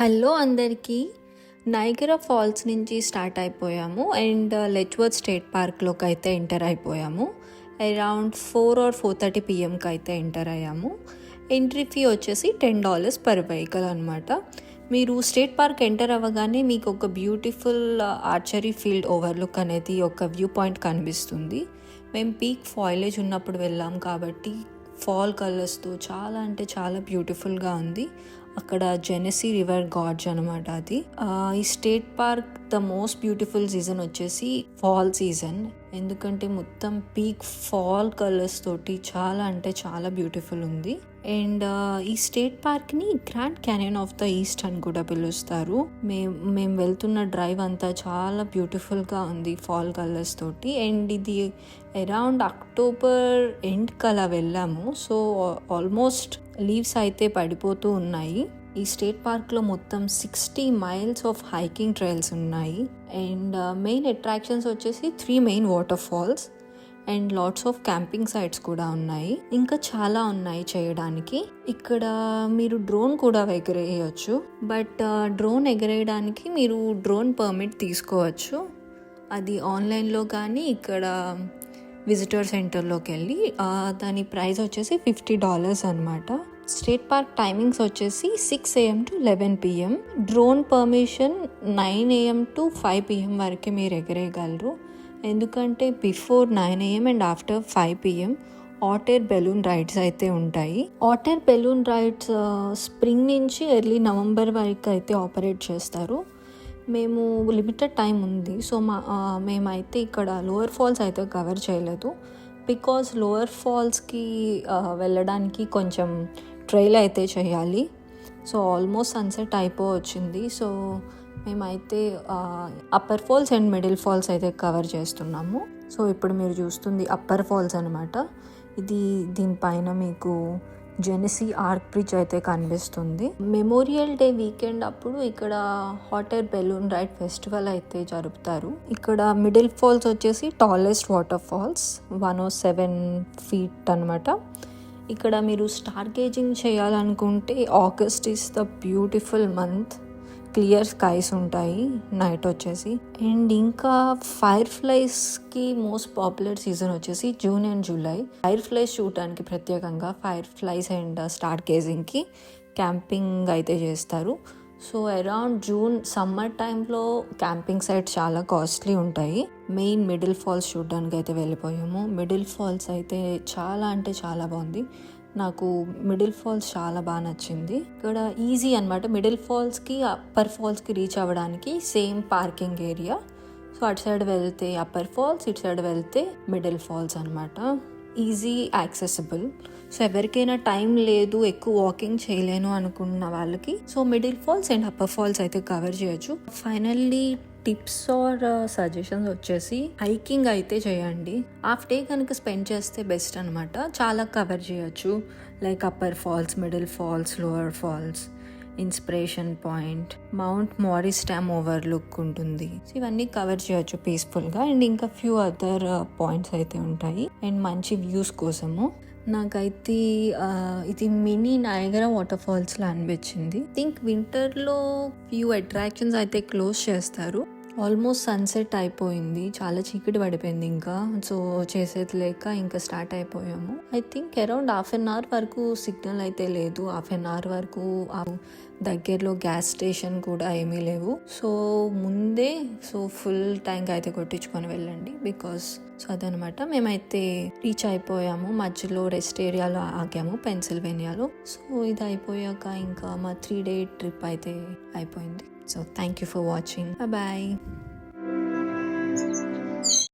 Hello అందరికీ. నైగరా falls నుంచి start అయిపోయాము అండ్ లెచ్వర్త్ స్టేట్ పార్క్లోకి అయితే ఎంటర్ అయిపోయాము. అరౌండ్ 4 or 4:30 PM అయితే ఎంటర్ అయ్యాము. ఎంట్రీ ఫీ వచ్చేసి $10 పర్ వెహికల్ అనమాట. మీరు స్టేట్ పార్క్ ఎంటర్ అవ్వగానే మీకు ఒక బ్యూటిఫుల్ ఆర్చరీ ఫీల్డ్ ఓవర్లుక్ అనేది ఒక వ్యూ పాయింట్ కనిపిస్తుంది. మేము పీక్ ఫాయిలేజ్ ఉన్నప్పుడు వెళ్ళాం కాబట్టి ఫాల్ కలర్స్తో చాలా అంటే చాలా బ్యూటిఫుల్గా ఉంది. అక్కడ జెనెసీ రివర్ గార్జ్ అనమాట అది. ఈ state park the most beautiful season వచ్చేసి ఫాల్ సీజన్, ఎందుకంటే మొత్తం పీక్ ఫాల్ కలర్స్ తోటి చాలా అంటే చాలా బ్యూటిఫుల్ ఉంది. అండ్ ఈ స్టేట్ పార్క్ని Grand Canyon of the East అని కూడా పిలుస్తారు. మేము వెళ్తున్న డ్రైవ్ అంతా చాలా బ్యూటిఫుల్గా ఉంది ఫాల్ కలర్స్ తోటి. అండ్ ఇది అరౌండ్ అక్టోబర్ ఎండ్ కలా వెళ్ళాము. సో ఆల్మోస్ట్ లీవ్స్ అయితే పడిపోతూ ఉన్నాయి. ఈ స్టేట్ పార్క్లో మొత్తం 60 miles ఆఫ్ హైకింగ్ ట్రైల్స్ ఉన్నాయి. అండ్ మెయిన్ అట్రాక్షన్స్ వచ్చేసి 3 main waterfalls and lots of camping sites కూడా ఉన్నాయి. ఇంకా చాలా ఉన్నాయి చేయడానికి. ఇక్కడ మీరు డ్రోన్ కూడా ఎగరేయచ్చు. బట్ డ్రోన్ ఎగరేయడానికి మీరు డ్రోన్ పర్మిట్ తీసుకోవచ్చు. అది ఆన్లైన్లో కానీ ఇక్కడ విజిటర్ సెంటర్లోకి వెళ్ళి దాని ప్రైస్ వచ్చేసి $50 అనమాట. స్టేట్ పార్క్ టైమింగ్స్ వచ్చేసి 6 AM to 11 PM. Drone permission 9 AM to 5 PM వరకే మీరు ఎగరేయగలరు. ఎందుకంటే before 9 AM and after 5 PM hot air balloon rides అయితే ఉంటాయి. Hot air balloon rides spring నుంచి ఎర్లీ నవంబర్ వరకు అయితే ఆపరేట్ చేస్తారు. మేము లిమిటెడ్ టైం ఉంది. సో మేమైతే ఇక్కడ లోవర్ ఫాల్స్ అయితే కవర్ చేయలేదు. బికాజ్ లోవర్ ఫాల్స్కి వెళ్ళడానికి కొంచెం ట్రైల్ అయితే చేయాలి. సో ఆల్మోస్ట్ సన్సెట్ అయిపోవచ్చింది. సో మేమైతే upper falls and middle falls అయితే కవర్ చేస్తున్నాము. సో ఇప్పుడు మీరు చూస్తుంది అప్పర్ ఫాల్స్ అనమాట. దీనిపైన మీకు జెనెసీ ఆర్క్ బ్రిడ్జ్ అయితే కనిపిస్తుంది. మెమోరియల్ డే వీకెండ్ అప్పుడు ఇక్కడ hot air balloon ride festival అయితే జరుపుతారు. ఇక్కడ మిడిల్ ఫాల్స్ వచ్చేసి టాలెస్ట్ వాటర్ ఫాల్స్, 107 feet అనమాట. ఇక్కడ మీరు స్టార్ గేజింగ్ చేయాలనుకుంటే August is the beautiful month. Clear skies ఉంటాయి నైట్ వచ్చేసి. అండ్ ఇంకా ఫైర్ ఫ్లైస్కి మోస్ట్ పాపులర్ సీజన్ వచ్చేసి June and July. Fireflies చూడటానికి ప్రత్యేకంగా ఫైర్ ఫ్లైస్ అండ్ స్టార్ గేజింగ్కి క్యాంపింగ్ అయితే చేస్తారు. సో అరౌండ్ జూన్ సమ్మర్ టైంలో క్యాంపింగ్ సైట్స్ చాలా కాస్ట్లీ ఉంటాయి. మెయిన్ మిడిల్ ఫాల్స్ చూడడానికి అయితే వెళ్ళిపోయాము. మిడిల్ ఫాల్స్ అయితే చాలా అంటే చాలా బాగుంది. నాకు మిడిల్ ఫాల్స్ చాలా బాగా నచ్చింది. ఇక్కడ ఈజీ అనమాట. మిడిల్ ఫాల్స్కి అప్పర్ ఫాల్స్కి రీచ్ అవ్వడానికి సేమ్ పార్కింగ్ ఏరియా. సో అటు సైడ్ వెళ్తే అప్పర్ ఫాల్స్, ఇటు సైడ్ వెళ్తే మిడిల్ ఫాల్స్ అనమాట. Easy accessible. సో ఎవరికైనా టైం లేదు, ఎక్కువ వాకింగ్ చేయలేను అనుకున్న వాళ్ళకి so middle falls and upper falls అయితే కవర్ చేయొచ్చు. ఫైనల్లీ టిప్స్ ఆర్ సజెషన్స్ వచ్చేసి హైకింగ్ అయితే చేయండి. హాఫ్ డే కనుక స్పెండ్ చేస్తే బెస్ట్ అనమాట. చాలా కవర్ చేయొచ్చు. Like upper falls, middle falls, lower falls, inspiration point, mount మారిస్టామ్ overlook ఉంటుంది. సో ఇవన్నీ కవర్ చేయొచ్చు పీస్ఫుల్గా. అండ్ ఇంకా ఫ్యూ అదర్ పాయింట్స్ అయితే ఉంటాయి అండ్ మంచి వ్యూస్ కోసము. నాకైతే ఇది మినీ నయాగరా వాటర్ ఫాల్స్లా అనిపించింది. థింక్ వింటర్లో ఫ్యూ అట్రాక్షన్స్ అయితే క్లోజ్ చేస్తారు. ఆల్మోస్ట్ సన్సెట్ అయిపోయింది, చాలా చీకటి పడిపోయింది. ఇంకా సో చేసేది లేక ఇంకా స్టార్ట్ అయిపోయాము. ఐ థింక్ అరౌండ్ 1/2 hour వరకు సిగ్నల్ అయితే లేదు. 1/2 hour వరకు దగ్గరలో గ్యాస్ స్టేషన్ కూడా ఏమీ లేవు. సో ముందే ఫుల్ ట్యాంక్ అయితే కొట్టించుకొని వెళ్ళండి. బికాస్ సో అదనమాట. మేమైతే రీచ్ అయిపోయాము. మధ్యలో రెస్ట్ ఏరియాలో ఆగాము పెన్సిల్వేనియాలో. సో ఇది అయిపోయాక ఇంకా మా 3-day ట్రిప్ అయితే అయిపోయింది. So thank you for watching. Bye bye.